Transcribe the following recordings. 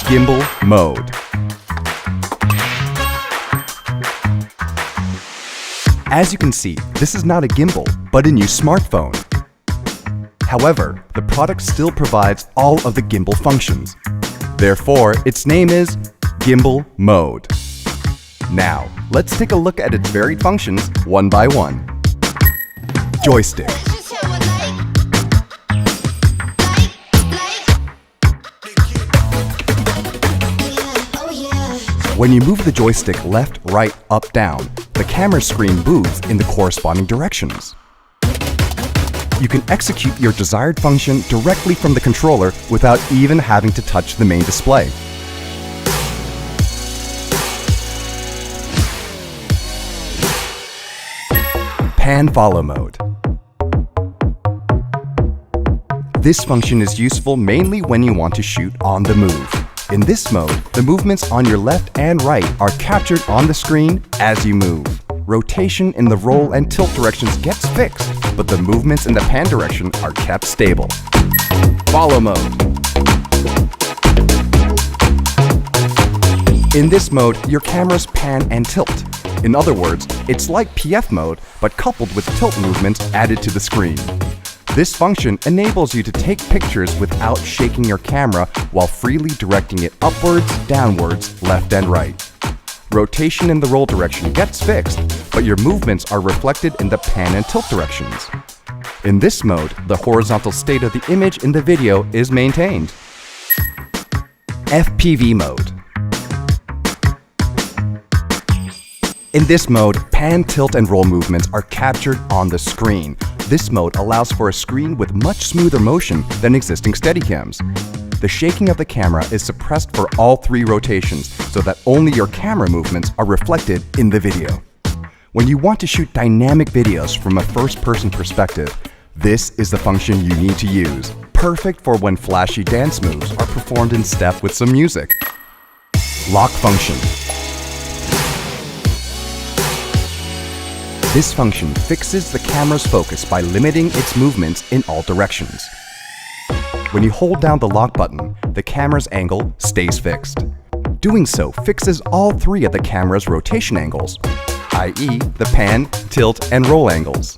gimbal mode. As you can see, this is not a gimbal, but a new smartphone. However, the product still provides all of the gimbal functions. Therefore, its name is gimbal mode. Now, let's take a look at its varied functions one by one. Joystick. When you move the joystick left, right, up, down, the camera screen moves in the corresponding directions. You can execute your desired function directly from the controller without even having to touch the main display. Pan follow mode. This function is useful mainly when you want to shoot on the move. In this mode, the movements on your left and right are captured on the screen as you move. Rotation in the roll and tilt directions gets fixed, but the movements in the pan direction are kept stable. Follow mode. In this mode, your cameras pan and tilt. In other words, it's like PF mode, but coupled with tilt movements added to the screen. This function enables you to take pictures without shaking your camera while freely directing it upwards, downwards, left and right. Rotation in the roll direction gets fixed, but your movements are reflected in the pan and tilt directions. In this mode, the horizontal state of the image in the video is maintained. FPV mode. In this mode, pan, tilt, and roll movements are captured on the screen. This mode allows for a screen with much smoother motion than existing Steadicams. The shaking of the camera is suppressed for all three rotations so that only your camera movements are reflected in the video. When you want to shoot dynamic videos from a first-person perspective, this is the function you need to use. Perfect for when flashy dance moves are performed in step with some music. Lock function. This function fixes the camera's focus by limiting its movements in all directions. When you hold down the lock button, the camera's angle stays fixed. Doing so fixes all three of the camera's rotation angles, i.e. the pan, tilt, and roll angles.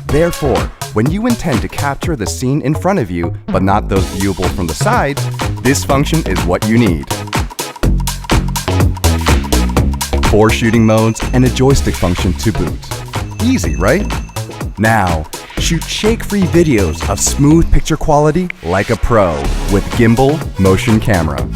Therefore, when you intend to capture the scene in front of you, but not those viewable from the sides, this function is what you need. 4 shooting modes and a joystick function to boot. Easy, right? Now, shoot shake-free videos of smooth picture quality like a pro with gimbal motion camera.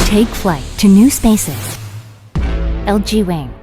Take flight to new spaces. LG Wing.